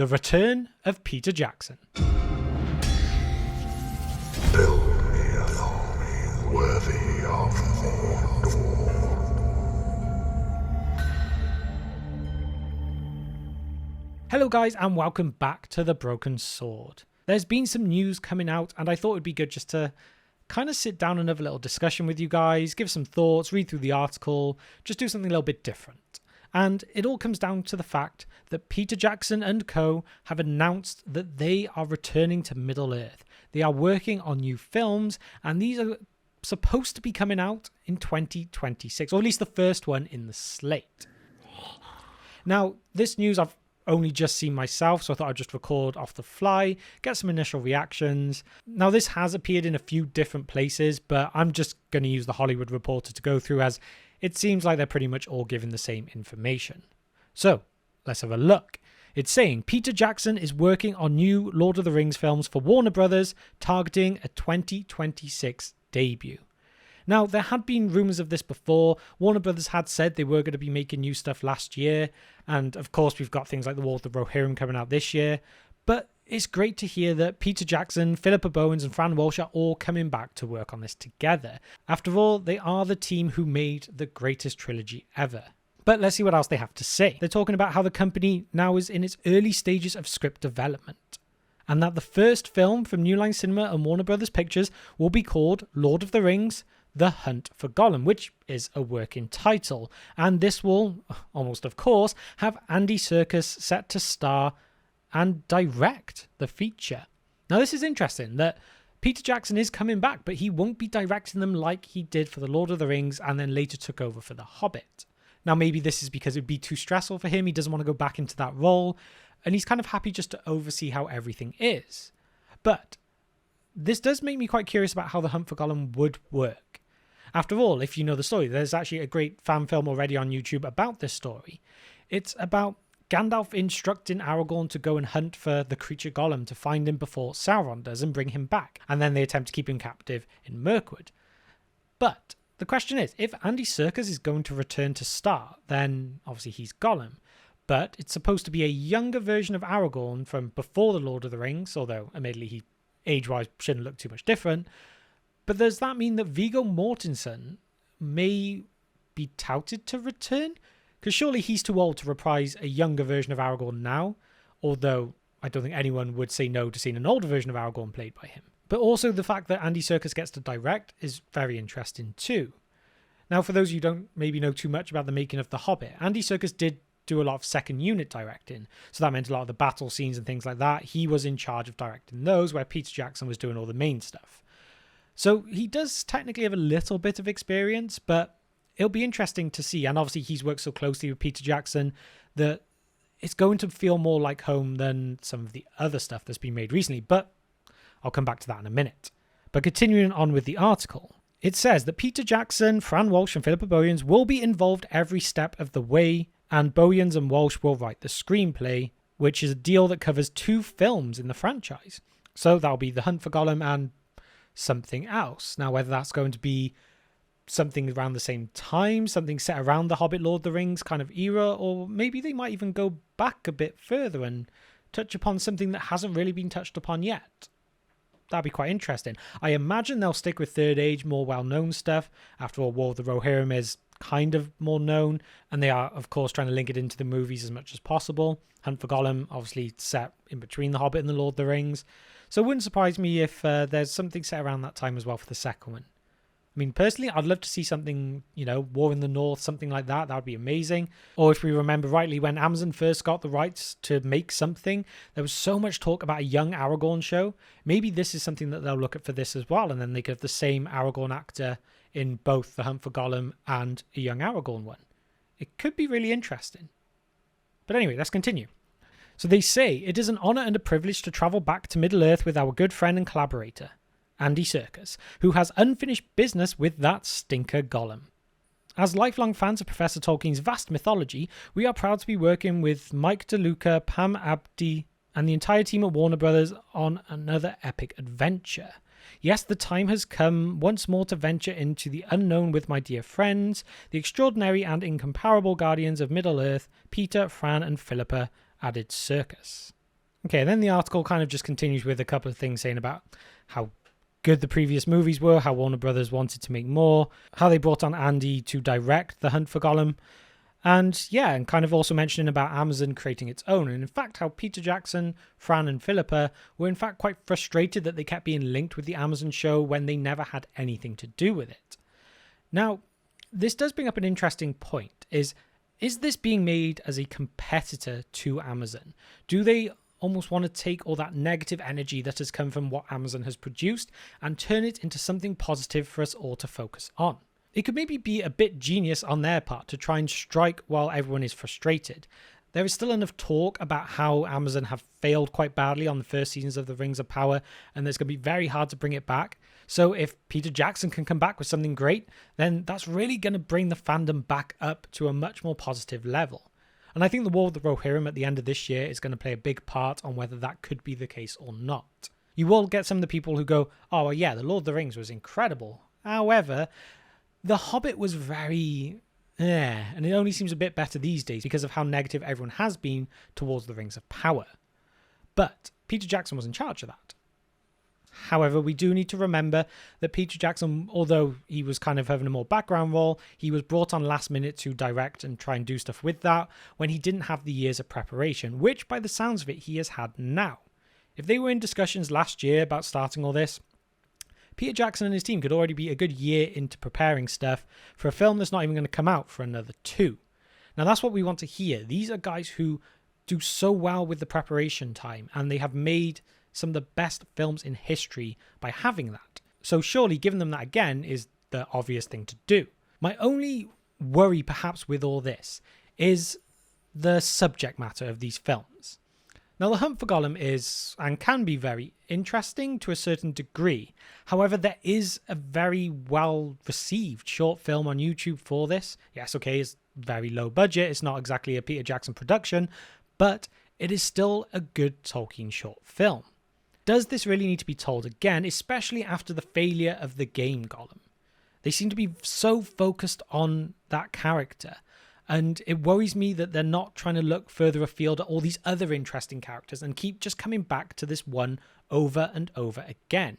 The return of Peter Jackson. Build me an army worthy of Mordor. Hello guys, and welcome back to The Broken Sword. There's been some news coming out, and I thought it'd be good just to kind of sit down and have a little discussion with you guys, give some thoughts, read through the article, just do something a little bit different. And it all comes down to the fact that Peter Jackson and co. have announced that they are returning to Middle-earth. They are working on new films, and these are supposed to be coming out in 2026, or at least the first one in the slate. Now, this news I've only just seen myself, so I thought I'd just record off the fly, get some initial reactions. Now, this has appeared in a few different places, but I'm just going to use the Hollywood Reporter to go through, as it seems like they're pretty much all giving the same information. So, let's have a look. It's saying Peter Jackson is working on new Lord of the Rings films for Warner Brothers, targeting a 2026 debut. Now, there had been rumours of this before. Warner Brothers had said they were going to be making new stuff last year. And of course, we've got things like The War of the Rohirrim coming out this year. But it's great to hear that Peter Jackson, Philippa Bowens and Fran Walsh are all coming back to work on this together. After all, they are the team who made the greatest trilogy ever. But let's see what else they have to say. They're talking about how the company now is in its early stages of script development, and that the first film from New Line Cinema and Warner Brothers Pictures will be called Lord of the Rings: The Hunt for Gollum, which is a working title. And this will, almost of course, have Andy Serkis set to star and direct the feature. Now, this is interesting that Peter Jackson is coming back, but he won't be directing them like he did for The Lord of the Rings and then later took over for The Hobbit. Now, maybe this is because it'd be too stressful for him. He doesn't want to go back into that role, and he's kind of happy just to oversee how everything is. But this does make me quite curious about how The Hunt for Gollum would work. After all, if you know the story, there's actually a great fan film already on YouTube about this story. It's about Gandalf instructing Aragorn to go and hunt for the creature Gollum to find him before Sauron does and bring him back, and then they attempt to keep him captive in Mirkwood. But the question is, if Andy Serkis is going to return to star, then obviously he's Gollum, but it's supposed to be a younger version of Aragorn from before The Lord of the Rings, although admittedly he age-wise shouldn't look too much different. But does that mean that Viggo Mortensen may be touted to return? Because surely he's too old to reprise a younger version of Aragorn now, although I don't think anyone would say no to seeing an older version of Aragorn played by him. But also the fact that Andy Serkis gets to direct is very interesting too. Now, for those of you who don't maybe know too much about the making of The Hobbit, Andy Serkis did do a lot of second unit directing, so that meant a lot of the battle scenes and things like that. He was in charge of directing those, where Peter Jackson was doing all the main stuff. So he does technically have a little bit of experience, but it'll be interesting to see. And obviously he's worked so closely with Peter Jackson that it's going to feel more like home than some of the other stuff that's been made recently. But I'll come back to that in a minute. But continuing on with the article, it says that Peter Jackson, Fran Walsh and Philippa Bowens will be involved every step of the way, and Bowens and Walsh will write the screenplay, which is a deal that covers 2 films in the franchise. So that'll be The Hunt for Gollum and something else. Now, whether that's going to be something around the same time, something set around the Hobbit, Lord of the Rings kind of era, or maybe they might even go back a bit further and touch upon something that hasn't really been touched upon yet. That'd be quite interesting. I imagine they'll stick with Third Age, more well-known stuff. After all, War of the Rohirrim is kind of more known, and they are, of course, trying to link it into the movies as much as possible. Hunt for Gollum, obviously set in between The Hobbit and the Lord of the Rings. So it wouldn't surprise me if there's something set around that time as well for the second one. I mean, personally, I'd love to see something, War in the North, something like that. That would be amazing. Or if we remember rightly, when Amazon first got the rights to make something, there was so much talk about a young Aragorn show. Maybe this is something that they'll look at for this as well, and then they could have the same Aragorn actor in both The Hunt for Gollum and a young Aragorn one. It could be really interesting. But anyway, let's continue. So they say, it is an honour and a privilege to travel back to Middle-earth with our good friend and collaborator, Andy Serkis, who has unfinished business with that stinker Gollum. As lifelong fans of Professor Tolkien's vast mythology, we are proud to be working with Mike DeLuca, Pam Abdi, and the entire team at Warner Brothers on another epic adventure. Yes, the time has come once more to venture into the unknown with my dear friends, the extraordinary and incomparable guardians of Middle-earth, Peter, Fran, and Philippa, added Serkis. Okay, and then the article kind of just continues with a couple of things saying about how good the previous movies were, how Warner Brothers wanted to make more, how they brought on Andy to direct The Hunt for Gollum, and yeah, and kind of also mentioning about Amazon creating its own, and in fact how Peter Jackson, Fran and Philippa were in fact quite frustrated that they kept being linked with the Amazon show when they never had anything to do with it. Now, this does bring up an interesting point, is this being made as a competitor to Amazon? Do they almost want to take all that negative energy that has come from what Amazon has produced and turn it into something positive for us all to focus on? It could maybe be a bit genius on their part to try and strike while everyone is frustrated. There is still enough talk about how Amazon have failed quite badly on the first seasons of The Rings of Power, and it's going to be very hard to bring it back. So if Peter Jackson can come back with something great, then that's really going to bring the fandom back up to a much more positive level. And I think the War of the Rohirrim at the end of this year is going to play a big part on whether that could be the case or not. You will get some of the people who go, oh well, yeah, The Lord of the Rings was incredible. However, The Hobbit was very... and it only seems a bit better these days because of how negative everyone has been towards The Rings of Power. But Peter Jackson was in charge of that. However, we do need to remember that Peter Jackson, although he was kind of having a more background role, he was brought on last minute to direct and try and do stuff with that when he didn't have the years of preparation, which by the sounds of it, he has had now. If they were in discussions last year about starting all this, Peter Jackson and his team could already be a good year into preparing stuff for a film that's not even going to come out for another 2. Now that's what we want to hear. These are guys who do so well with the preparation time, and they have made some of the best films in history by having that. So surely giving them that again is the obvious thing to do. My only worry perhaps with all this is the subject matter of these films. Now, The Hunt for Gollum is and can be very interesting to a certain degree. However, there is a very well received short film on YouTube for this. Yes, okay, it's very low budget. It's not exactly a Peter Jackson production, but it is still a good Tolkien short film. Does this really need to be told again, especially after the failure of the game Gollum? They seem to be so focused on that character, and it worries me that they're not trying to look further afield at all these other interesting characters and keep just coming back to this one over and over again.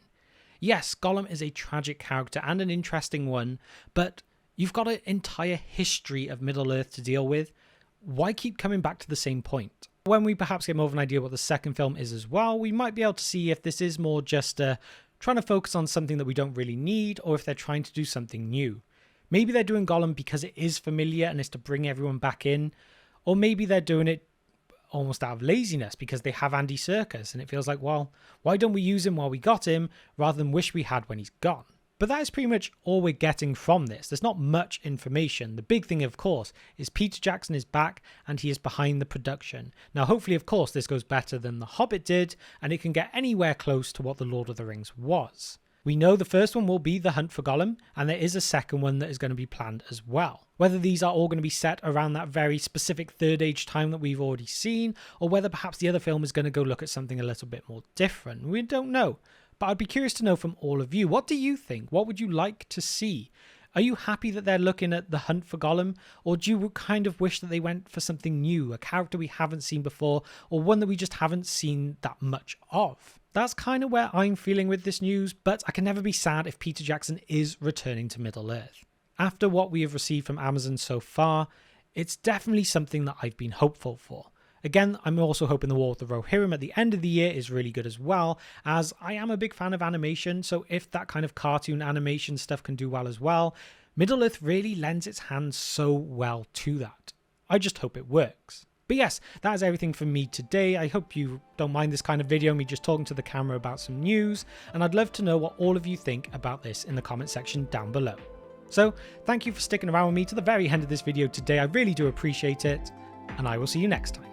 Yes, Gollum is a tragic character and an interesting one, but you've got an entire history of Middle-earth to deal with. Why keep coming back to the same point? When we perhaps get more of an idea what the second film is as well, we might be able to see if this is more just trying to focus on something that we don't really need, or if they're trying to do something new. Maybe they're doing Gollum because it is familiar and it's to bring everyone back in, or maybe they're doing it almost out of laziness because they have Andy Serkis and it feels like, well, why don't we use him while we got him rather than wish we had when he's gone? But that is pretty much all we're getting from this. There's not much information. The big thing, of course, is Peter Jackson is back and he is behind the production. Now, hopefully, of course, this goes better than The Hobbit did and it can get anywhere close to what The Lord of the Rings was. We know the first one will be The Hunt for Gollum, and there is a second one that is going to be planned as well. Whether these are all going to be set around that very specific Third Age time that we've already seen, or whether perhaps the other film is going to go look at something a little bit more different, we don't know. But I'd be curious to know from all of you, what do you think? What would you like to see? Are you happy that they're looking at The Hunt for Gollum, or do you kind of wish that they went for something new, a character we haven't seen before, or one that we just haven't seen that much of? That's kind of where I'm feeling with this news, but I can never be sad if Peter Jackson is returning to Middle-earth. After what we have received from Amazon so far, it's definitely something that I've been hopeful for. Again, I'm also hoping the War of the Rohirrim at the end of the year is really good as well, as I am a big fan of animation, so if that kind of cartoon animation stuff can do well as well, Middle-earth really lends its hand so well to that. I just hope it works. But yes, that is everything from me today. I hope you don't mind this kind of video, me just talking to the camera about some news, and I'd love to know what all of you think about this in the comment section down below. So, thank you for sticking around with me to the very end of this video today. I really do appreciate it, and I will see you next time.